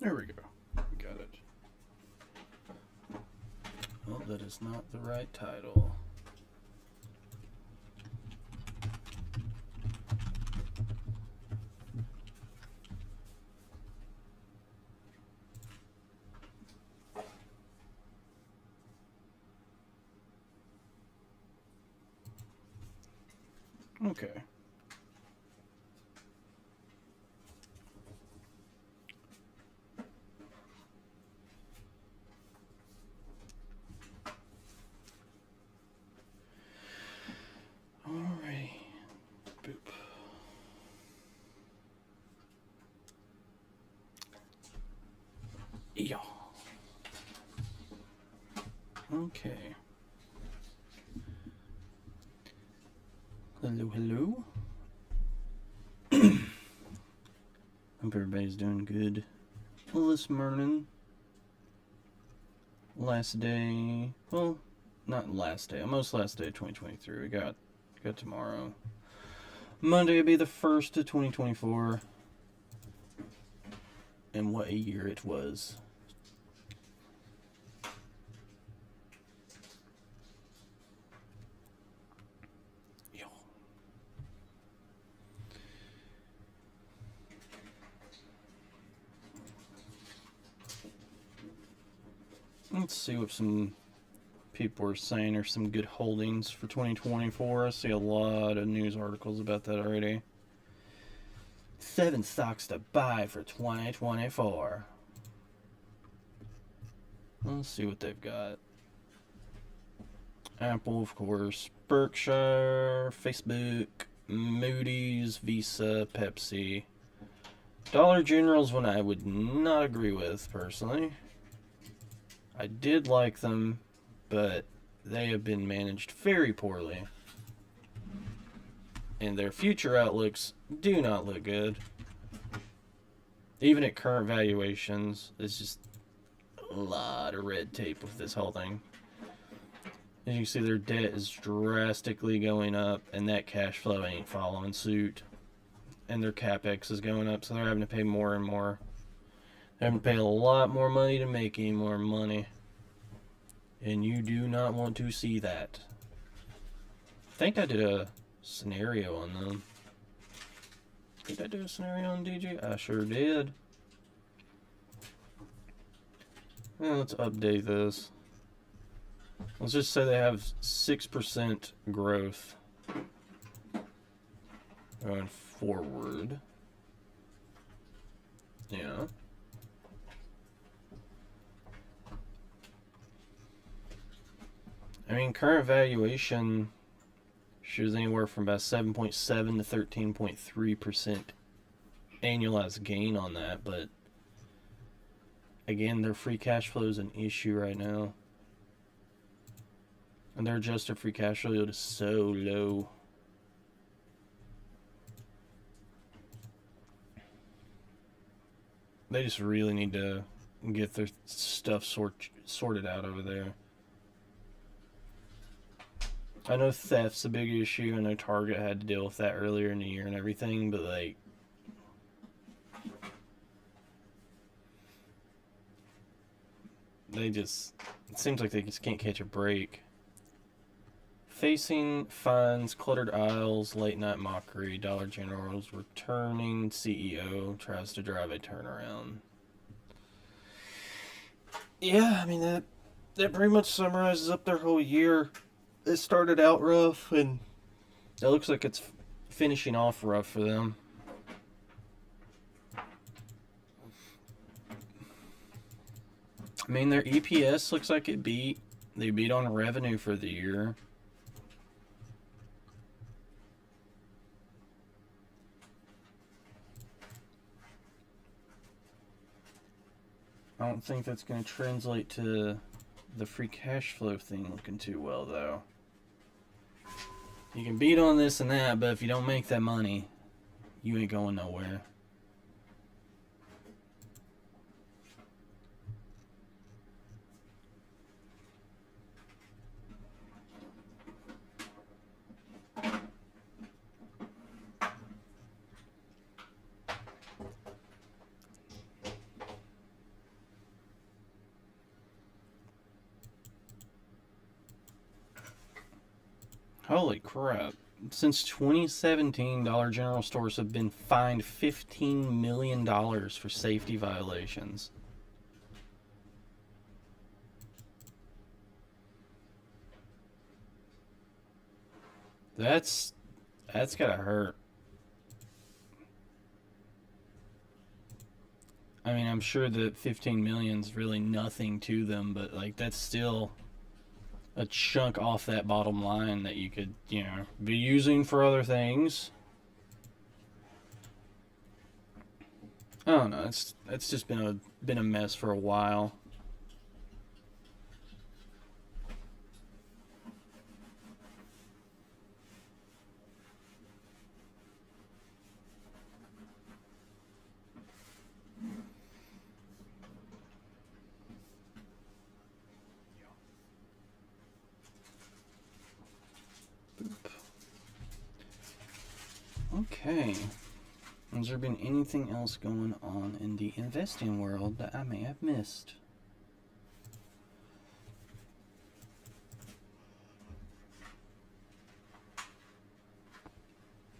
There we go. Got it. Well, that is not the right title. Okay. Alrighty. Boop. Yeah. Okay. Hello, hello. Hope everybody's doing good. Well, this morning, last day, well, not last day, almost last day of 2023. We got tomorrow. Monday will be the 1st of 2024. And what a year it was. Let's see what some people are saying are some good holdings for 2024. I see a lot of news articles about that already. 7 stocks to buy for 2024. Let's see what they've got. Apple, of course. Berkshire, Facebook, Moody's, Visa, Pepsi. Dollar General's one I would not agree with, personally. I did like them, but they have been managed very poorly. And their future outlooks do not look good. Even at current valuations, it's just a lot of red tape with this whole thing. As you can see, their debt is drastically going up, and that cash flow ain't following suit. And their capex is going up, so they're having to pay more and more. They're having to pay a lot more money to make any more money. And you do not want to see that. I think I did a scenario on them. Did I do a scenario on DG? I sure did. Well, let's update this. Let's just say they have 6% growth going forward. Yeah. I mean, current valuation shows anywhere from about 7.7 to 13.3% annualized gain on that, but again, their free cash flow is an issue right now. And their adjusted free cash flow yield is so low. They just really need to get their stuff sorted out over there. I know theft's a big issue. I know Target had to deal with that earlier in the year and everything, but like, it seems like they just can't catch a break. Facing fines, cluttered aisles, late night mockery, Dollar General's returning CEO tries to drive a turnaround. Yeah, I mean, that pretty much summarizes up their whole year. It started out rough, and it looks like it's finishing off rough for them. I mean, their EPS looks like it beat. They beat on revenue for the year. I don't think that's going to translate to the free cash flow thing looking too well, though. You can beat on this and that, but if you don't make that money, you ain't going nowhere. Holy crap. Since 2017, Dollar General stores have been fined $15 million for safety violations. That's gotta hurt. I mean, I'm sure that 15 million is really nothing to them, but like that's still a chunk off that bottom line that you could, be using for other things. I don't know. It's just been a mess for a while. Okay. Has there been anything else going on in the investing world that I may have missed?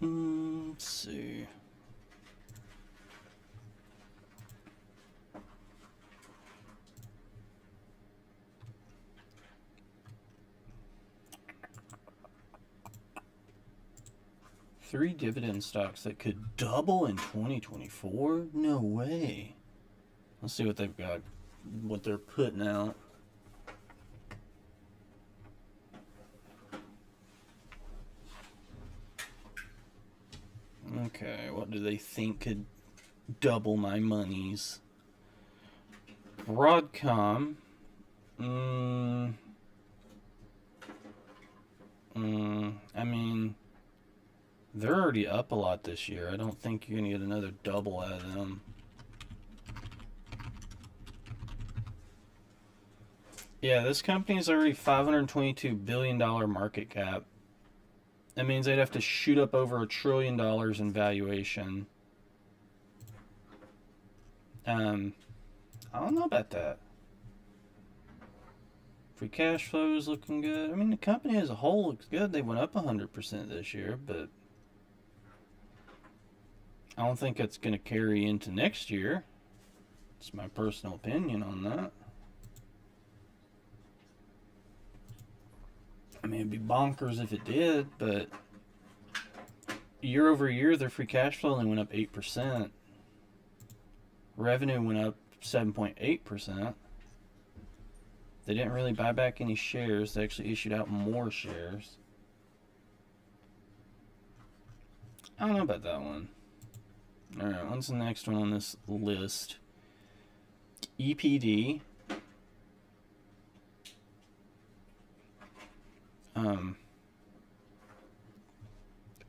Let's see. Three dividend stocks that could double in 2024? No way. Let's see what they've got, what they're putting out. Okay, what do they think could double my monies? Broadcom. I mean, they're already up a lot this year. I don't think you're going to get another double out of them. Yeah, this company is already $522 billion market cap. That means they'd have to shoot up over $1 trillion in valuation. I don't know about that. Free cash flow is looking good. I mean, the company as a whole looks good. They went up 100% this year, but I don't think it's going to carry into next year. It's my personal opinion on that. I mean, it'd be bonkers if it did, but year over year, their free cash flow only went up 8%. Revenue went up 7.8%. They didn't really buy back any shares. They actually issued out more shares. I don't know about that one. Alright, what's the next one on this list? EPD.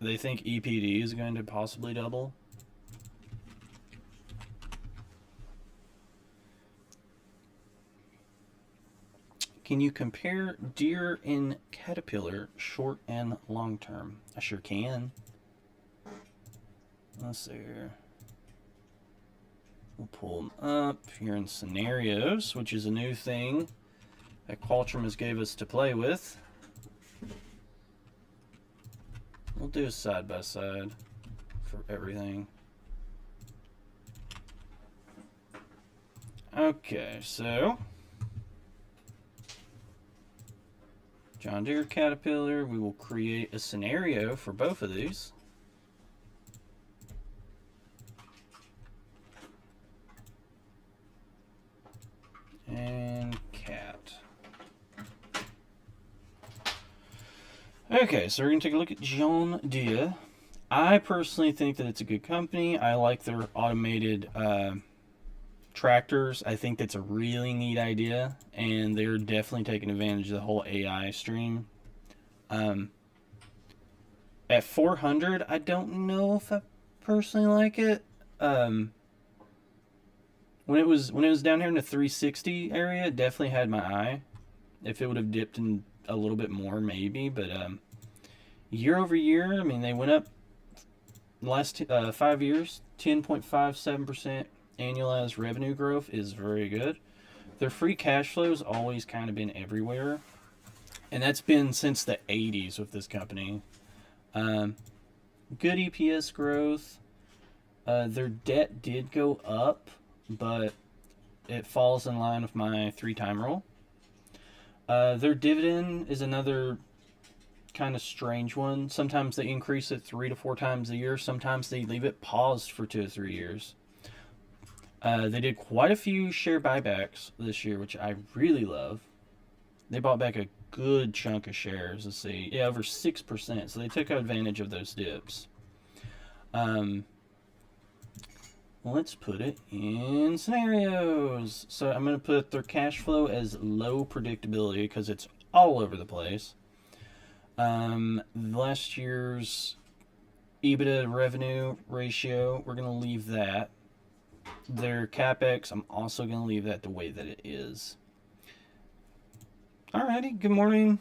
They think EPD is going to possibly double. Can you compare Deere and Caterpillar short and long term? I sure can. Let's see here. We'll pull them up here in scenarios, which is a new thing that Qualtrim has gave us to play with. We'll do a side by side for everything. Okay, so John Deere, Caterpillar, we will create a scenario for both of these. And cat. Okay, so we're going to take a look at John Deere. I personally think that it's a good company. I like their automated tractors. I think that's a really neat idea, and they're definitely taking advantage of the whole AI stream. At 400, I don't know if I personally like it. When it was down here in the 360 area, it definitely had my eye. If it would have dipped in a little bit more, maybe, but year over year, I mean, they went up the last 5 years, 10.57% annualized revenue growth is very good. Their free cash flow has always kind of been everywhere. And that's been since the 80s with this company. Good EPS growth. Their debt did go up, but it falls in line with my 3-time rule. Their dividend is another kind of strange one. Sometimes they increase it 3 to 4 times a year. Sometimes they leave it paused for 2 to 3 years. They did quite a few share buybacks this year, which I really love. They bought back a good chunk of shares. Let's see, yeah, over 6%. So they took advantage of those dips. Let's put it in scenarios. So I'm going to put their cash flow as low predictability because it's all over the place. Last year's EBITDA to revenue ratio, we're going to leave that. Their CapEx, I'm also going to leave that the way that it is. Alrighty, good morning.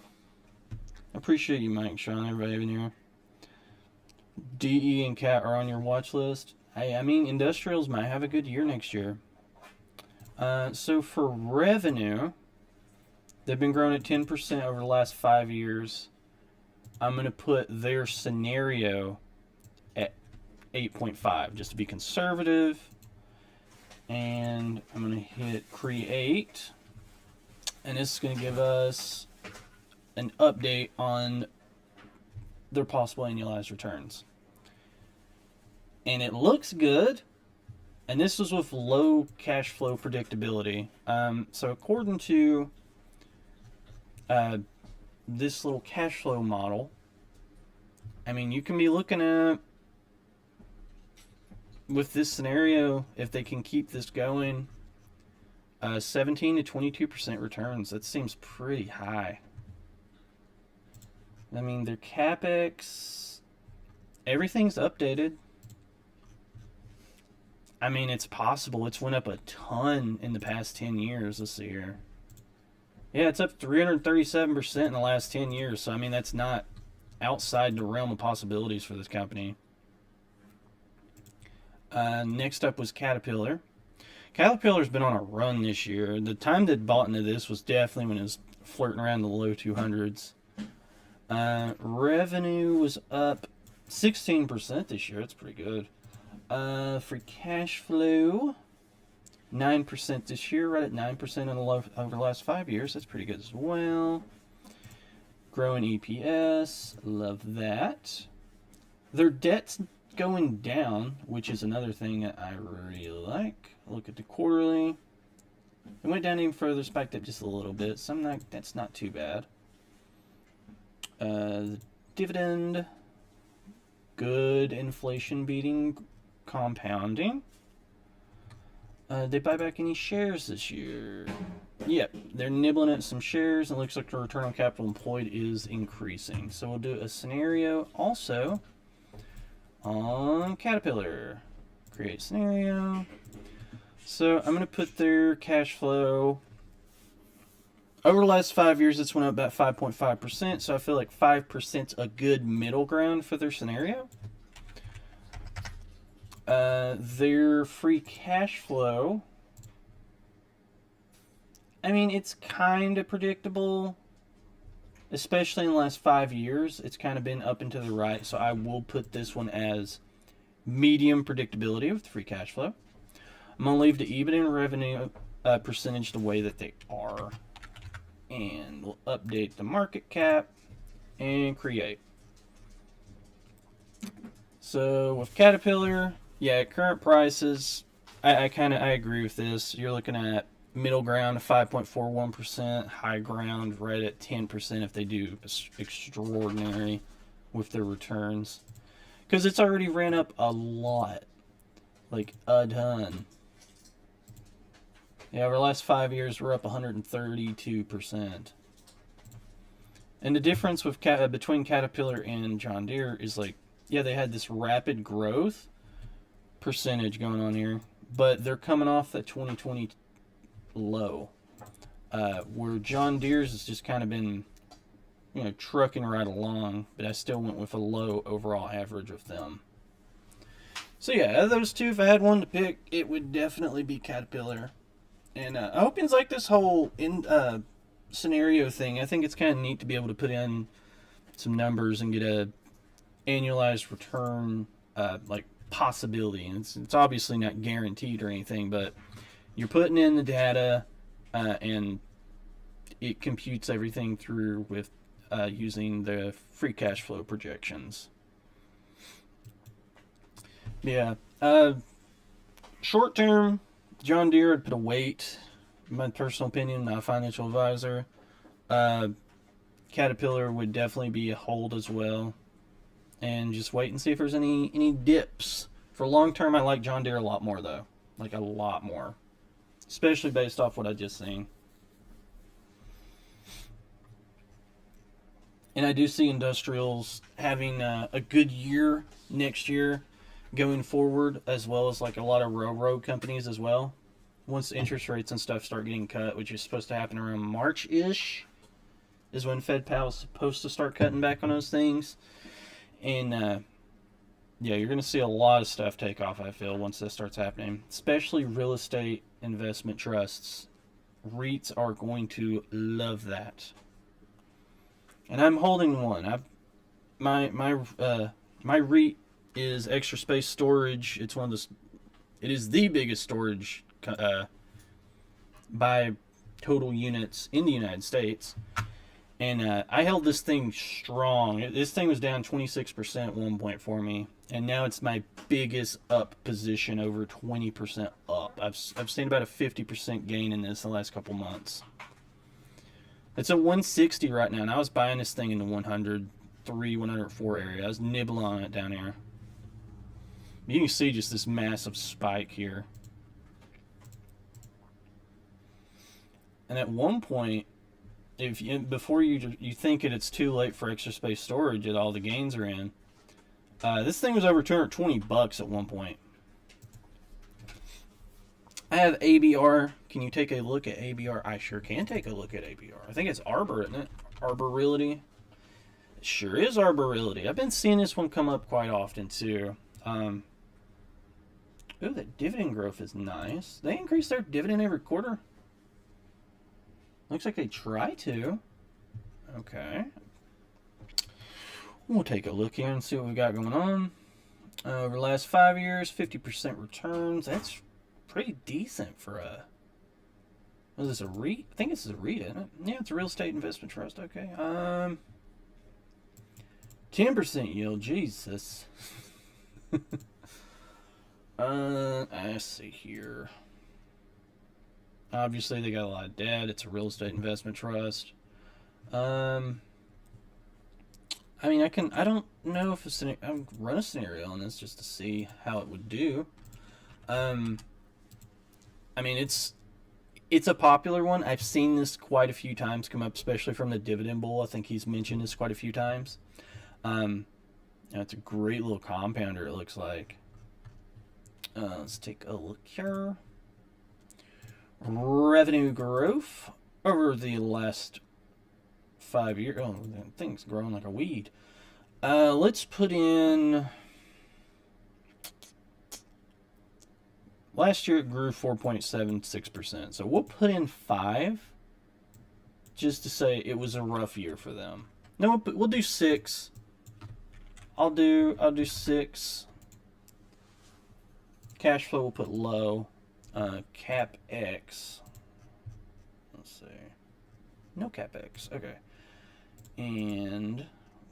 Appreciate you, Mike, Sean, everybody in here. DE and Cat are on your watch list. I mean, industrials might have a good year next year. So for revenue, they've been growing at 10% over the last 5 years. I'm going to put their scenario at 8.5 just to be conservative. And I'm going to hit create. And this is going to give us an update on their possible annualized returns. And it looks good. And this was with low cash flow predictability. So according to this little cash flow model, I mean, you can be looking at, with this scenario, if they can keep this going, 17 to 22% returns. That seems pretty high. I mean, their CapEx, everything's updated. I mean, it's possible. It's went up a ton in the past 10 years. Let's see here. Yeah, it's up 337% in the last 10 years. So, I mean, that's not outside the realm of possibilities for this company. Next up was Caterpillar. Caterpillar's been on a run this year. The time that bought into this was definitely when it was flirting around the low 200s. Revenue was up 16% this year. That's pretty good. Free cash flow, 9% this year, right at 9% over the last 5 years. That's pretty good as well. Growing EPS, love that. Their debt's going down, which is another thing that I really like. Look at the quarterly. It went down even further, spiked up just a little bit. So that's not too bad. The dividend, good inflation beating compounding. They buy back any shares this year? Yep, they're nibbling at some shares. It looks like the return on capital employed is increasing. So we'll do a scenario also on Caterpillar. Create scenario. So I'm going to put their cash flow. Over the last 5 years, it's went up about 5.5%. So I feel like 5%'s a good middle ground for their scenario. Their free cash flow, I mean, it's kind of predictable, especially in the last 5 years. It's kind of been up and to the right, so I will put this one as medium predictability with free cash flow. I'm going to leave the EBITDA and revenue percentage the way that they are. And we'll update the market cap and create. So with Caterpillar, yeah, at current prices, I agree with this. You're looking at middle ground 5.41%, high ground right at 10% if they do extraordinary with their returns. Because it's already ran up a lot. Like a ton. Yeah, over the last 5 years, we're up 132%. And the difference with between Caterpillar and John Deere is like, yeah, they had this rapid growth percentage going on here, but they're coming off that 2020 low, where John Deere's has just kind of been, trucking right along, but I still went with a low overall average of them. So yeah, of those two, if I had one to pick, it would definitely be Caterpillar. And I hope you like this whole scenario thing, I think it's kind of neat to be able to put in some numbers and get a annualized return, like possibility. And it's obviously not guaranteed or anything, but you're putting in the data, and it computes everything through with using the free cash flow projections. Yeah. Short term, John Deere would put a wait. In my personal opinion, not a financial advisor. Caterpillar would definitely be a hold as well. And just wait and see if there's any dips. For long term, I like John Deere a lot more, though. Like a lot more. Especially based off what I just seen. And I do see industrials having a good year next year going forward, as well as like a lot of railroad companies as well. Once the interest rates and stuff start getting cut, which is supposed to happen around March-ish, is when Fed Powell's supposed to start cutting back on those things. And yeah, you're going to see a lot of stuff take off, I feel, once this starts happening. Especially real estate investment trusts. REITs are going to love that. And I'm holding one. My REIT is Extra Space Storage. It is the biggest storage by total units in the United States. And I held this thing strong. This thing was down 26% at one point for me, and now it's my biggest up position, over 20% up. I've seen about a 50% gain in this the last couple months. It's at 160 right now, and I was buying this thing in the 103, 104 area. I was nibbling on it down here. You can see just this massive spike here. And at one point, before you think it's too late for Extra Space Storage and all the gains are in, this thing was over $220 at one point. I have ABR. Can you take a look at ABR? I sure can take a look at ABR. I think it's Arbor, isn't it? Arbor Realty. It sure is Arbor Realty. I've been seeing this one come up quite often too. Ooh, that dividend growth is nice. They increase their dividend every quarter. Looks like they try to. Okay. We'll take a look here and see what we got going on. Over the last 5 years, 50% returns. That's pretty decent for a... Was this a REIT? I think this is a REIT, isn't it? Yeah, it's a real estate investment trust. Okay. 10% yield. Jesus. I see here. Obviously, they got a lot of debt. It's a real estate investment trust. I mean, I don't know if I'll run a scenario on this just to see how it would do. I mean, it's a popular one. I've seen this quite a few times come up, especially from the Dividend Bull. I think he's mentioned this quite a few times. It's a great little compounder, it looks like. Let's take a look here. Revenue growth over the last 5 years. Oh, that thing's growing like a weed. Let's put in... Last year it grew 4.76%. So we'll put in 5 just to say it was a rough year for them. No, we'll do 6. I'll do 6. Cash flow we'll put low. CapEx. Let's see. No CapEx. Okay. And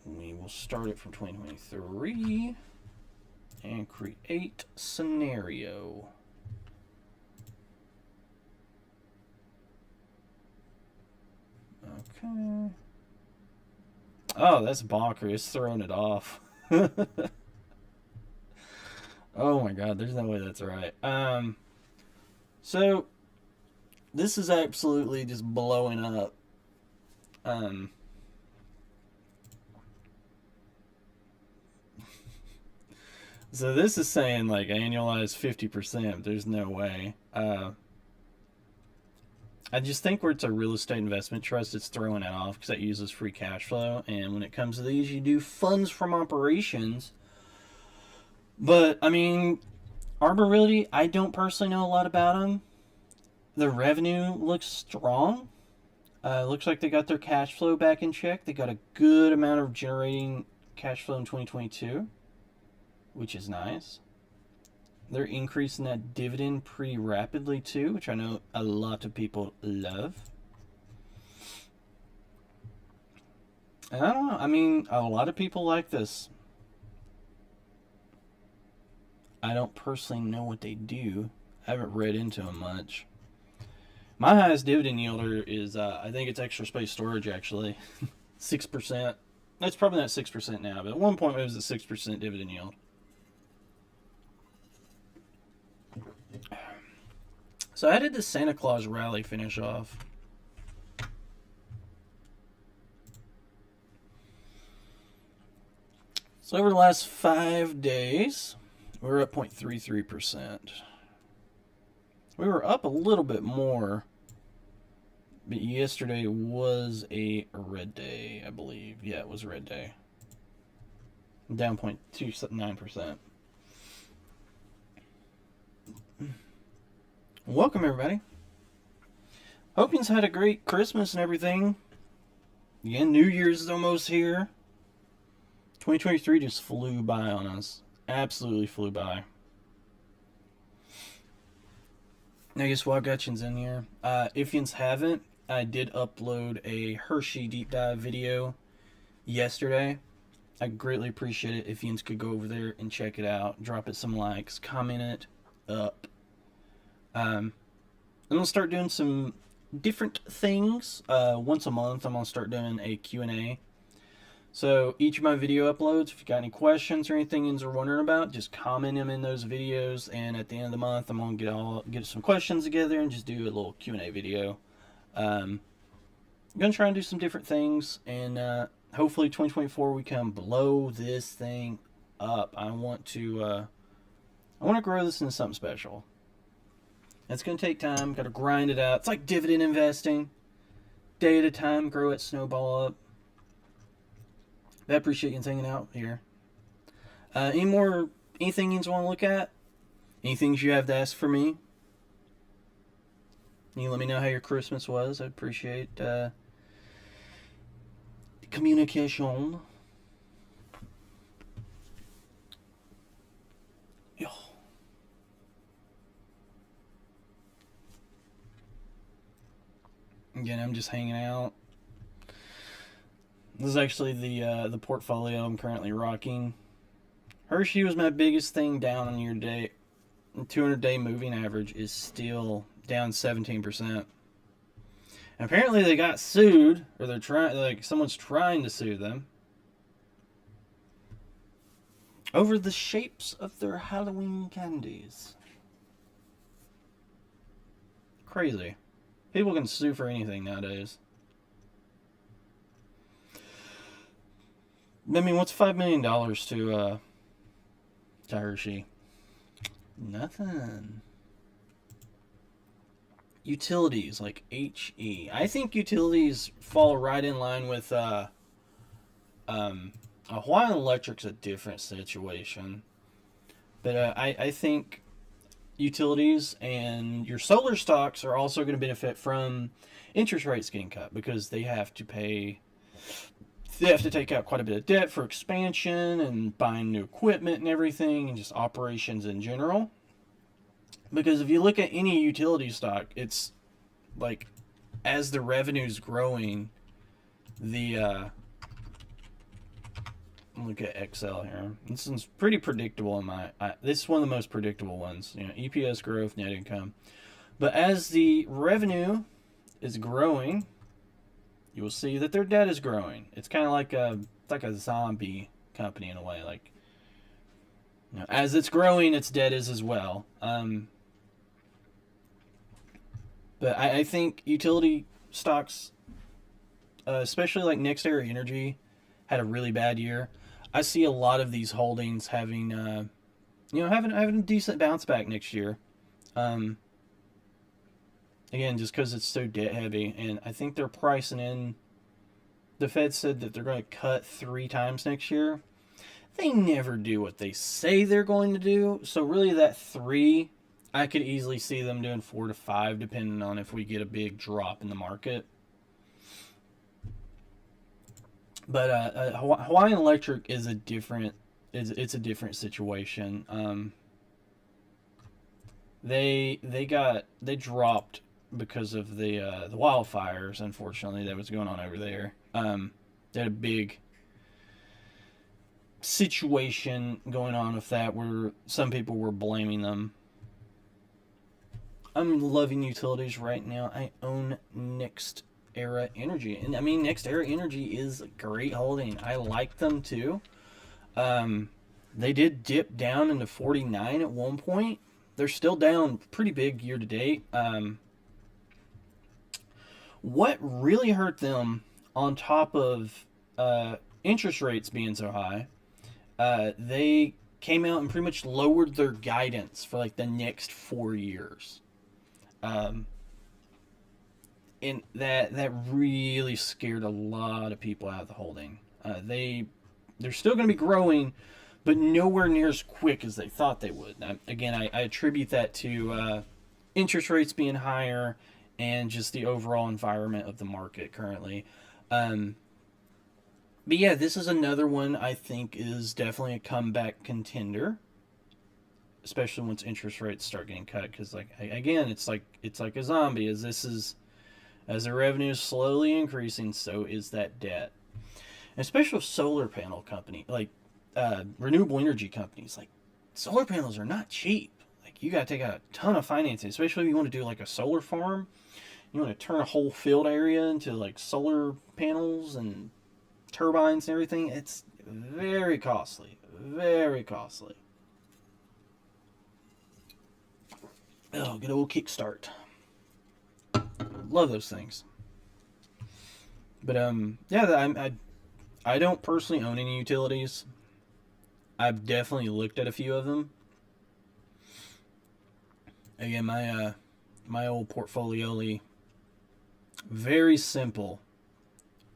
we will start it from 2023 and create scenario. Okay. Oh, that's bonkers. It's throwing it off. Oh my god, there's no way that's right. So this is absolutely just blowing up. So this is saying like annualized 50%. There's no way. I just think where it's a real estate investment trust, it's throwing it off because it uses free cash flow. And when it comes to these, you do funds from operations. But, I mean, Arbor Realty, I don't personally know a lot about them. The revenue looks strong. Looks like they got their cash flow back in check. They got a good amount of generating cash flow in 2022, which is nice. They're increasing that dividend pretty rapidly too, which I know a lot of people love. And I don't know. I mean, a lot of people like this. I don't personally know what they do. I haven't read into them much. My highest dividend yielder is, I think it's Extra Space Storage, actually. 6%. It's probably not 6% now, but at one point it was a 6% dividend yield. So how did the Santa Claus rally finish off? So over the last 5 days, we're up 0.33%. We were up a little bit more, but yesterday was a red day, I believe. Yeah, it was a red day. Down 0.29%. Welcome, everybody. Hope you've had a great Christmas and everything. Again, New Year's is almost here. 2023 just flew by on us. Absolutely flew by. I guess Wagutchin's in here. If you haven't, I did upload a Hershey deep dive video yesterday. I greatly appreciate it if you could go over there and check it out. Drop it some likes. Comment it up. I'm going to start doing some different things. Once a month, I'm going to start doing a Q&A. So each of my video uploads, if you got any questions or anything you're wondering about, just comment them in those videos. And at the end of the month, I'm going to get some questions together and just do a little Q&A video. I'm going to try and do some different things. And hopefully 2024 we can blow this thing up. I want to grow this into something special. It's going to take time. Got to grind it out. It's like dividend investing. Day at a time, grow it, snowball up. I appreciate you hanging out here. Anything you want to look at? Any things you have to ask for me? You let me know how your Christmas was. I appreciate communication. Yo. Again, I'm just hanging out. This is actually the portfolio I'm currently rocking. Hershey was my biggest thing down on your day. 200-day moving average is still down 17%. And apparently they got sued, or they're trying, like someone's trying to sue them over the shapes of their Halloween candies. Crazy. People can sue for anything nowadays. I mean, what's $5 million to Hershey? Nothing. Utilities like HE. I think utilities fall right in line with Hawaiian Electric's a different situation. But I think utilities and your solar stocks are also going to benefit from interest rates getting cut because they have to take out quite a bit of debt for expansion and buying new equipment and everything and just operations in general. Because if you look at any utility stock, it's like as the revenue's growing, look at Excel here. This one's pretty predictable this is one of the most predictable ones. You know, EPS growth, net income. But as the revenue is growing, you will see that their debt is growing. It's kind of like a zombie company in a way. Like, you know, as it's growing, its debt is as well. But I think utility stocks, especially like NextEra Energy, had a really bad year. I see a lot of these holdings having a decent bounce back next year. Again, just because it's so debt heavy, and I think they're pricing in. The Fed said that they're going to cut 3 times next year. They never do what they say they're going to do. So really, that 3, I could easily see them doing 4 to 5, depending on if we get a big drop in the market. But Hawaiian Electric is a different it's a different situation. They dropped because of the wildfires. Unfortunately, that was going on over there. They had a big situation going on with that where some people were blaming them. I'm loving utilities right now. I own Next Era Energy, and I mean Next Era Energy is a great holding. I like them too. They did dip down into 49 at one point. They're still down pretty big year to date. What really hurt them, on top of interest rates being so high, they came out and pretty much lowered their guidance for like the next 4 years. And that really scared a lot of people out of the holding. They're still going to be growing, but nowhere near as quick as they thought they would. I attribute that to interest rates being higher and just the overall environment of the market currently. But yeah, this is another one I think is definitely a comeback contender, especially once interest rates start getting cut. Because like again, it's like a zombie. As the revenue is slowly increasing, so is that debt. And especially with solar panel company, like renewable energy companies, like solar panels are not cheap. Like you got to take out a ton of financing, especially if you want to do like a solar farm. You want to turn a whole field area into like solar panels and turbines and everything. It's very costly. Very costly. Oh, good old Kickstart. Love those things. But yeah, I don't personally own any utilities. I've definitely looked at a few of them. Again, my old portfolio, very simple.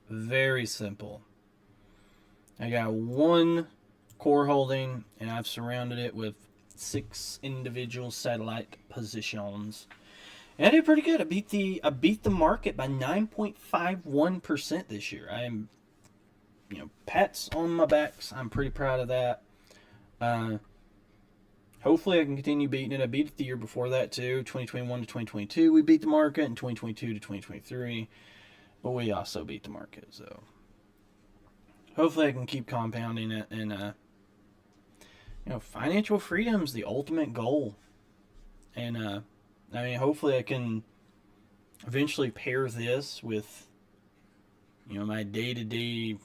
Very simple. I got one core holding, and I've surrounded it with 6 individual satellite positions. And I did pretty good. I beat the market by 9.51% this year. I'm, pats on my backs. I'm pretty proud of that. Hopefully I can continue beating it. I beat it the year before that too. 2021 to 2022, we beat the market, and 2022 to 2023. But we also beat the market, so hopefully I can keep compounding it. And financial freedom's the ultimate goal. And hopefully I can eventually pair this with my day-to-day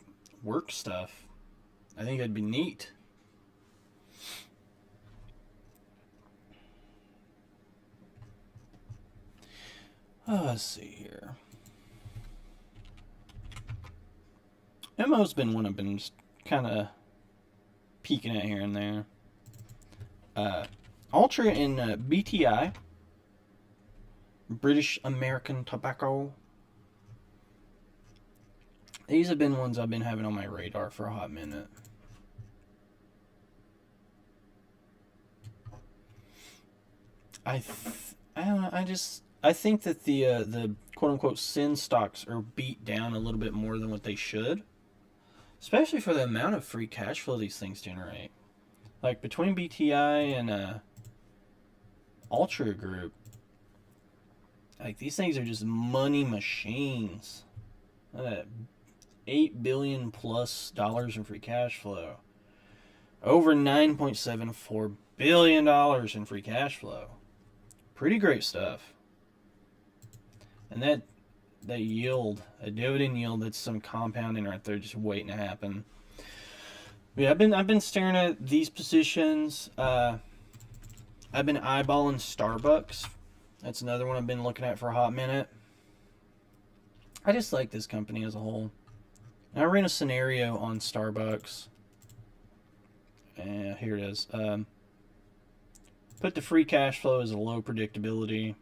work stuff. I think that'd be neat. Let's see here. MO's been one I've been just kind of peeking at here and there. Altria and BTI, British American Tobacco. These have been ones I've been having on my radar for a hot minute. I don't know. I think that the quote unquote sin stocks are beat down a little bit more than what they should. Especially for the amount of free cash flow these things generate. Like between BTI and Altria Group, like these things are just money machines. $8 billion plus in free cash flow. Over $9.74 billion in free cash flow. Pretty great stuff. And that yield, a dividend yield, that's some compounding right there just waiting to happen. Yeah, I've been staring at these positions. I've been eyeballing Starbucks. That's another one I've been looking at for a hot minute. I just like this company as a whole. And I ran a scenario on Starbucks. And here it is. Put the free cash flow as a low predictability.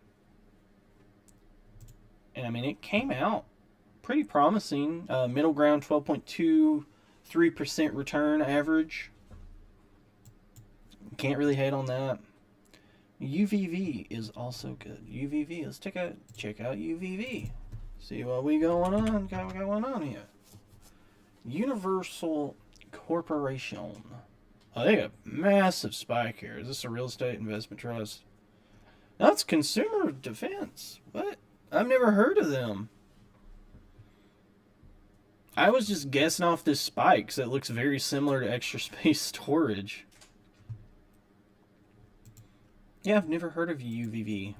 And it came out pretty promising. Middle ground, 12.23% return average. Can't really hate on that. UVV is also good. UVV, let's check out UVV. See what we got going on here. Universal Corporation. Oh, they got a massive spike here. Is this a real estate investment trust? No, it's Consumer Defense. What? I've never heard of them. I was just guessing off this spike because it looks very similar to Extra Space Storage. Yeah, I've never heard of UVV.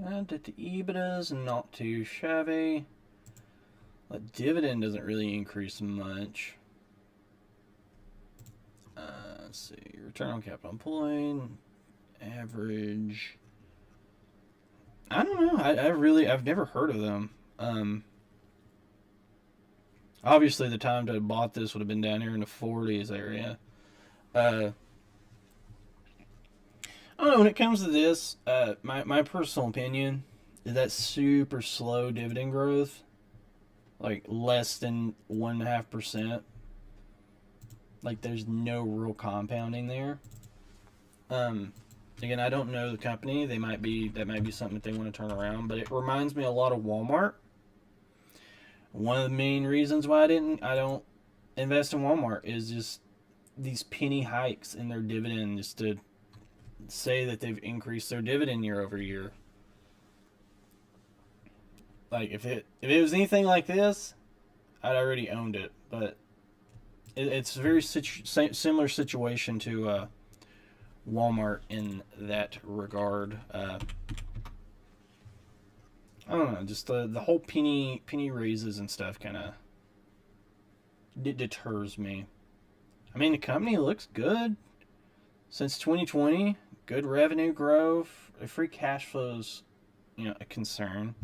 And that the EBITDA's not too shabby. The dividend doesn't really increase much. Let's see. Return on capital employed. Average. I don't know. I've never heard of them. Obviously, the time to have bought this would have been down here in the 40s area. I don't know, when it comes to this, my personal opinion is that super slow dividend growth, like less than 1.5%. Like there's no real compounding there. Again, I don't know the company. That might be something that they want to turn around, but it reminds me a lot of Walmart. One of the main reasons why I don't invest in Walmart is just these penny hikes in their dividend, just to say that they've increased their dividend year over year. Like if it was anything like this, I'd already owned it. But it's a very similar situation to Walmart in that regard. I don't know, just the whole penny raises and stuff kind of deters me. I mean, the company looks good since 2020. Good revenue growth. Free cash flow's, a concern.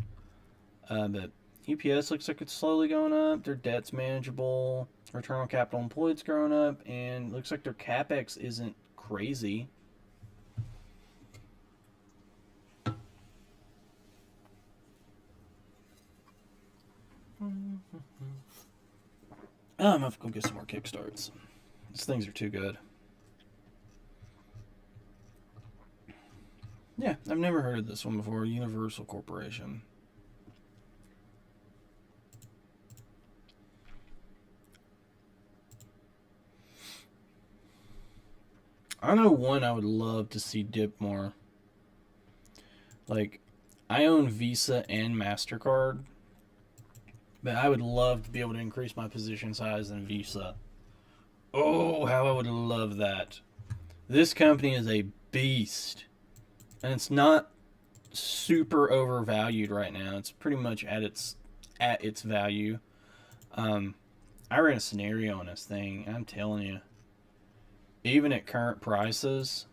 But EPS looks like it's slowly going up. Their debt's manageable. Return on capital employed's growing up, and looks like their CapEx isn't crazy. I'm gonna have to go get some more kickstarts. These things are too good. Yeah, I've never heard of this one before. Universal Corporation. I know one I would love to see dip more. Like, I own Visa and MasterCard, but I would love to be able to increase my position size in Visa. Oh, how I would love that. This company is a beast. And it's not super overvalued right now. It's pretty much at its value. I ran a scenario on this thing. I'm telling you, even at current prices,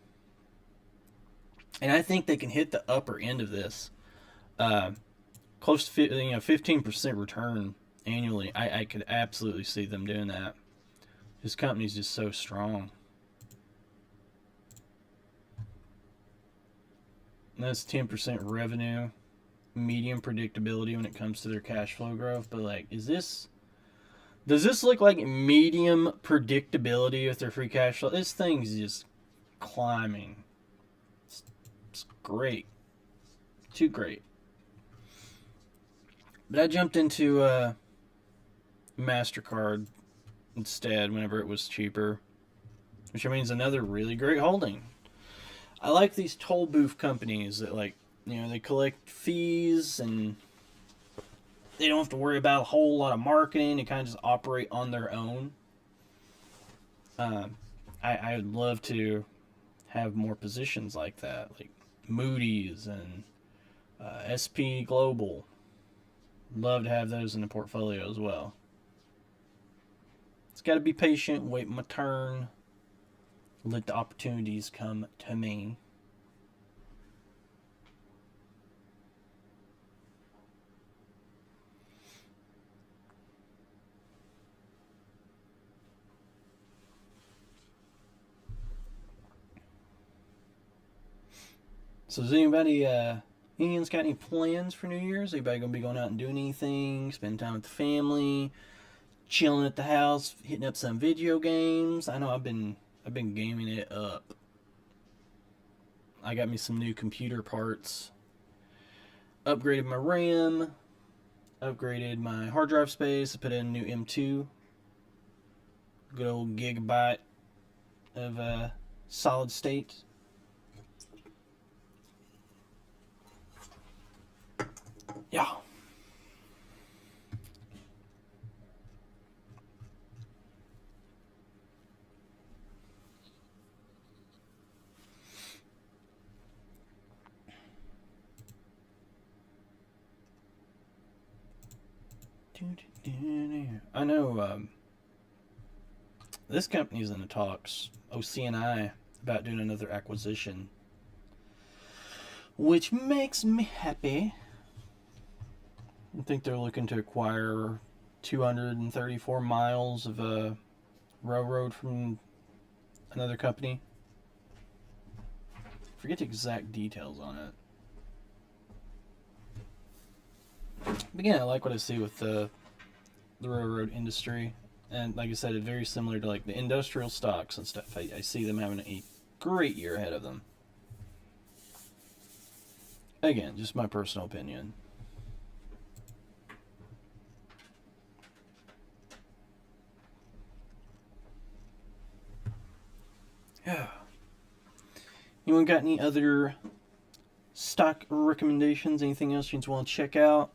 and I think they can hit the upper end of this, close to 15% return annually. I could absolutely see them doing that. This company's just so strong. That's 10% revenue, medium predictability when it comes to their cash flow growth. But like, does this look like medium predictability with their free cash flow? This thing's just climbing. It's great, too great. But I jumped into MasterCard instead whenever it was cheaper, which means another really great holding. I like these toll booth companies that, like, they collect fees and they don't have to worry about a whole lot of marketing. They kind of just operate on their own. I would love to have more positions like that, like Moody's and SP Global. Love to have those in the portfolio as well. It's got to be patient, wait my turn. Let the opportunities come to me. So is anyone's got any plans for New Year's? Anybody gonna be going out and doing anything? Spend time with the family? Chilling at the house? Hitting up some video games? I know I've been gaming it up. I got me some new computer parts. Upgraded my RAM. Upgraded my hard drive space. I put in a new M2. Good old gigabyte of solid state. Yeah. I know this company's in the talks, OCNI, about doing another acquisition, which makes me happy. I think they're looking to acquire 234 miles of a railroad from another company. Forget the exact details on it. But yeah, I like what I see with the railroad industry. And like I said, it's very similar to like the industrial stocks and stuff. I see them having a great year ahead of them. Again, just my personal opinion. Yeah. Anyone got any other stock recommendations? Anything else you want to check out?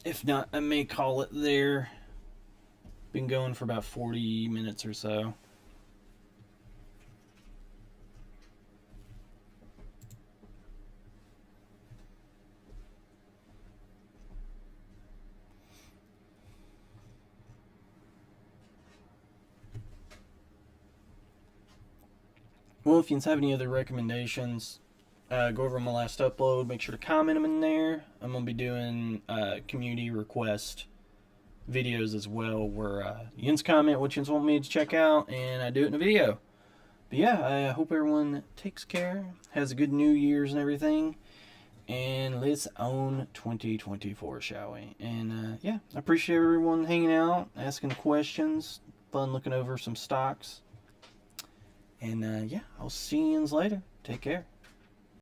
If not, I may call it there. Been going for about 40 minutes or so. Well, if you have any other recommendations, go over my last upload. Make sure to comment them in there. I'm going to be doing community request videos as well, where you can comment what you want me to check out, and I do it in a video. But yeah, I hope everyone takes care, has a good New Year's and everything, and let's own 2024, shall we? And yeah, I appreciate everyone hanging out, asking questions, fun looking over some stocks. And yeah, I'll see you later. Take care.